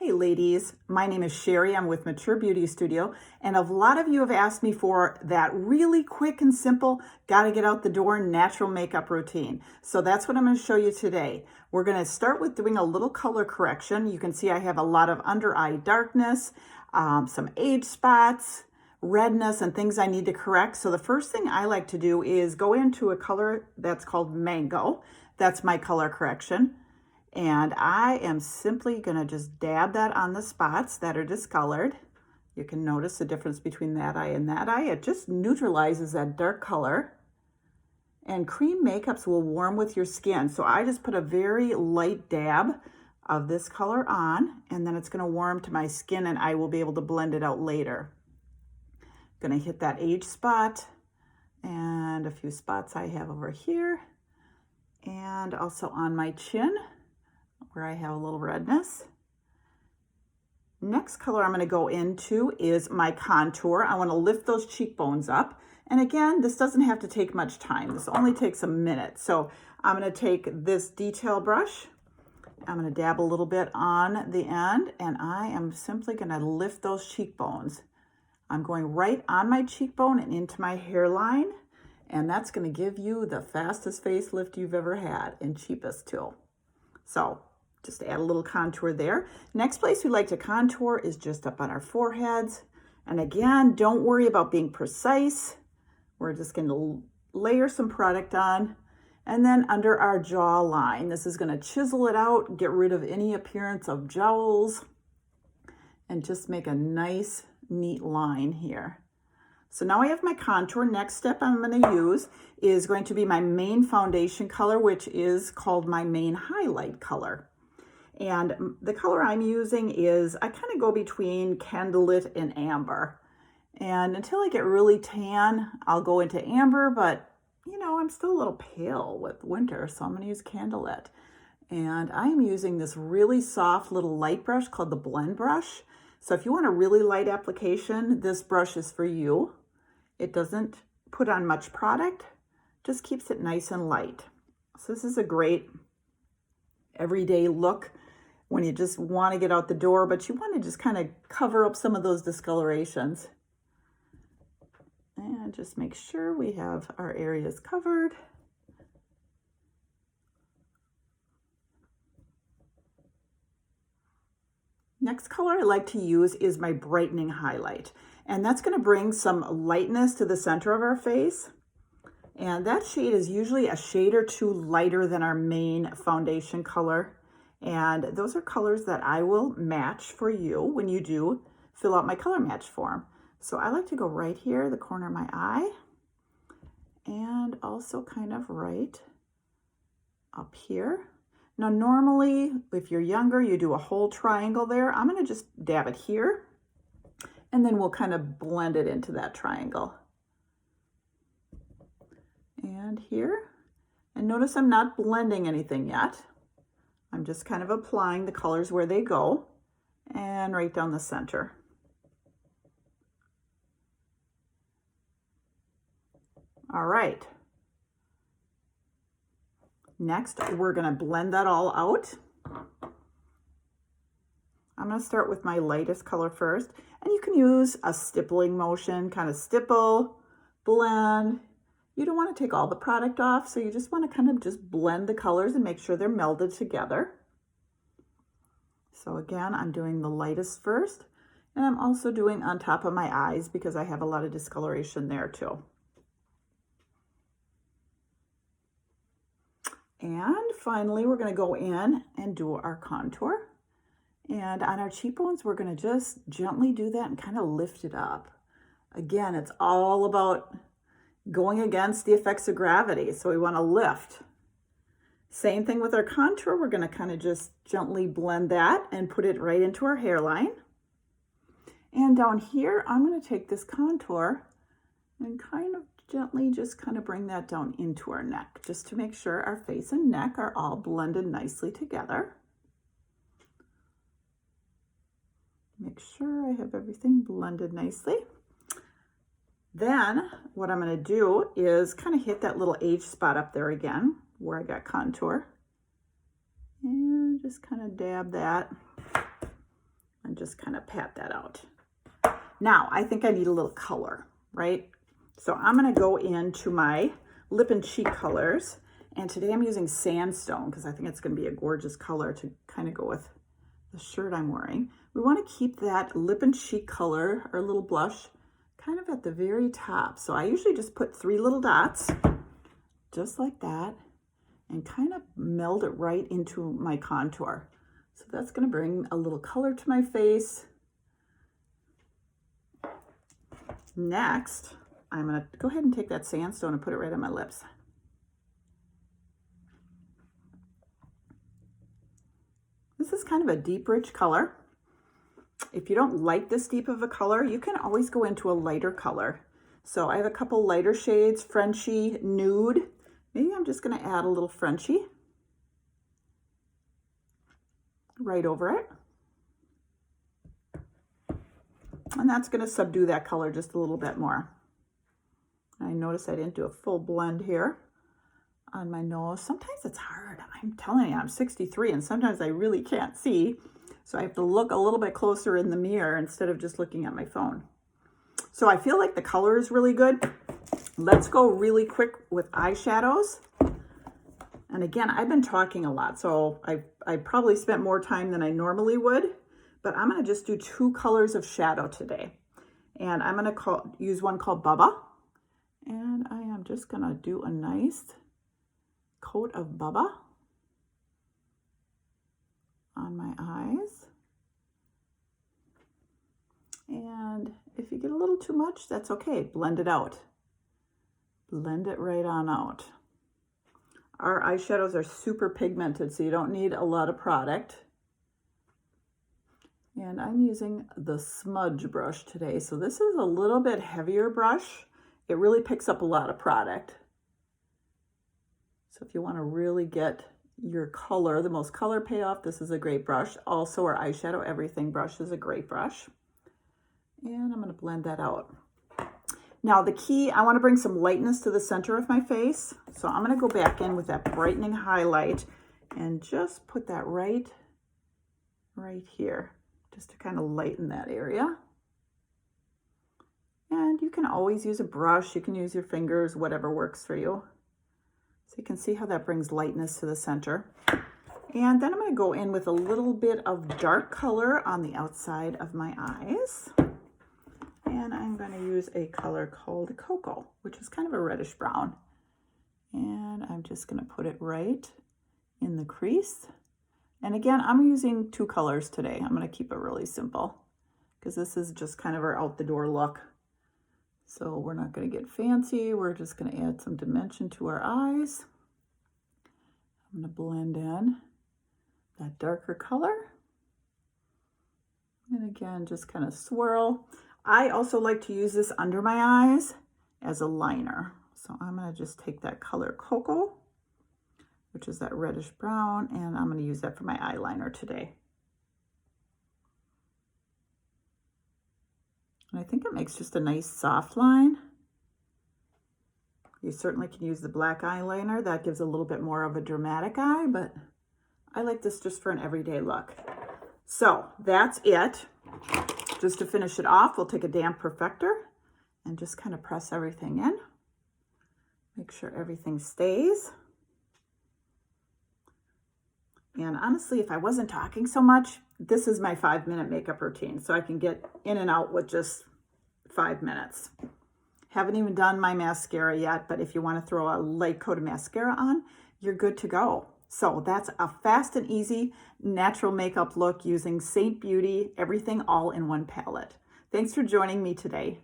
Hey ladies, my name is Sherry. I'm with Mature Beauty Studio, and a lot of you have asked me for that really quick and simple, gotta get out the door natural makeup routine. So that's what I'm going to show you today. We're going to start with doing a little color correction. You can see I have a lot of under eye darkness, some age spots, redness, and things I need to correct. So the first thing I like to do is go into a color that's called Mango. That's my color correction. And I am simply going to just dab that on the spots that are discolored. You can notice the difference between that eye and that eye. It just neutralizes that dark color. And cream makeups will warm with your skin. So I just put a very light dab of this color on, and then it's going to warm to my skin and I will be able to blend it out later. Going to hit that age spot and a few spots I have over here, and also on my chin where I have a little redness. Next color I'm going to go into is my contour. I want to lift those cheekbones up. And again, this doesn't have to take much time. This only takes a minute. So I'm going to take this detail brush. I'm going to dab a little bit on the end, and I am simply going to lift those cheekbones. I'm going right on my cheekbone and into my hairline, and that's going to give you the fastest facelift you've ever had, and cheapest too. So just add a little contour there. Next place we like to contour is just up on our foreheads. And again, don't worry about being precise. We're just going to layer some product on. And then under our jawline, this is going to chisel it out, get rid of any appearance of jowls, and just make a nice, neat line here. So now I have my contour. Next step I'm going to use is going to be my main foundation color, which is called my main highlight color. And the color I'm using is, I kind of go between candlelit and amber. And until I get really tan, I'll go into amber, but you know, I'm still a little pale with winter, so I'm going to use candlelit. And I'm using this really soft little light brush called the blend brush. So if you want a really light application, this brush is for you. It doesn't put on much product, just keeps it nice and light. So this is a great everyday look when you just want to get out the door, but you want to just kind of cover up some of those discolorations. And just make sure we have our areas covered. Next color I like to use is my Brightening Highlight. And that's going to bring some lightness to the center of our face. And that shade is usually a shade or two lighter than our main foundation color. And those are colors that I will match for you when you do fill out my color match form. So I like to go right here, the corner of my eye, and also kind of right up here. Now, normally, if you're younger, you do a whole triangle there. I'm going to just dab it here, and then we'll kind of blend it into that triangle. And here. And notice I'm not blending anything yet. I'm just kind of applying the colors where they go, and right down the center. All right. Next, we're going to blend that all out. I'm going to start with my lightest color first, and you can use a stippling motion, kind of stipple, blend. You don't want to take all the product off, so you just want to kind of just blend the colors and make sure they're melded together. So again, I'm doing the lightest first, and I'm also doing on top of my eyes because I have a lot of discoloration there too. And finally, we're going to go in and do our contour. And on our cheekbones, we're going to just gently do that and kind of lift it up. Again, it's all about going against the effects of gravity. So we want to lift. Same thing with our contour. We're going to kind of just gently blend that and put it right into our hairline. And down here, I'm going to take this contour and kind of gently just kind of bring that down into our neck, just to make sure our face and neck are all blended nicely together. Make sure I have everything blended nicely. Then what I'm going to do is kind of hit that little age spot up there again where I got contour, and just kind of dab that and just kind of pat that out. Now, I think I need a little color, right? So I'm going to go into my lip and cheek colors. And today I'm using sandstone because I think it's going to be a gorgeous color to kind of go with the shirt I'm wearing. We want to keep that lip and cheek color, or little blush, kind of at the very top. So I usually just put 3 little dots, just like that, and kind of meld it right into my contour. So that's going to bring a little color to my face. Next, I'm going to go ahead and take that sandstone and put it right on my lips. This is kind of a deep, rich color. If you don't like this deep of a color, you can always go into a lighter color. So I have a couple lighter shades, Frenchy, Nude. Maybe I'm just going to add a little Frenchy right over it. And that's going to subdue that color just a little bit more. I notice I didn't do a full blend here on my nose. Sometimes it's hard. I'm telling you, I'm 63 and sometimes I really can't see. So I have to look a little bit closer in the mirror instead of just looking at my phone. So I feel like the color is really good. Let's go really quick with eyeshadows. And again, I've been talking a lot, so I probably spent more time than I normally would. But I'm going to just do 2 colors of shadow today. And I'm going to use one called Bubba. And I am just going to do a nice coat of Bubba on my eyes. And if you get a little too much, that's okay. Blend it out. Blend it right on out. Our eyeshadows are super pigmented, so you don't need a lot of product. And I'm using the smudge brush today. So this is a little bit heavier brush. It really picks up a lot of product. So if you want to really get your color, the most color payoff, this is a great brush. Also, our eyeshadow everything brush is a great brush. And I'm going to blend that out. Now the key, I want to bring some lightness to the center of my face. So I'm going to go back in with that Brightening Highlight and just put that right here, just to kind of lighten that area. And you can always use a brush, you can use your fingers, whatever works for you. So you can see how that brings lightness to the center. And then I'm going to go in with a little bit of dark color on the outside of my eyes. And I'm going to use a color called Cocoa, which is kind of a reddish brown. And I'm just going to put it right in the crease. And again, I'm using 2 colors today. I'm going to keep it really simple because this is just kind of our out the door look. So we're not going to get fancy. We're just going to add some dimension to our eyes. I'm going to blend in that darker color. And again, just kind of swirl. I also like to use this under my eyes as a liner. So I'm going to just take that color Cocoa, which is that reddish brown, and I'm going to use that for my eyeliner today. And I think it makes just a nice soft line. You certainly can use the black eyeliner. That gives a little bit more of a dramatic eye, but I like this just for an everyday look. So that's it. Just to finish it off, we'll take a damp perfector and just kind of press everything in. Make sure everything stays. And honestly, if I wasn't talking so much, this is my 5-minute makeup routine. So I can get in and out with just 5 minutes. Haven't even done my mascara yet, but if you want to throw a light coat of mascara on, you're good to go. So that's a fast and easy natural makeup look using Seint Beauty, everything all in one palette. Thanks for joining me today.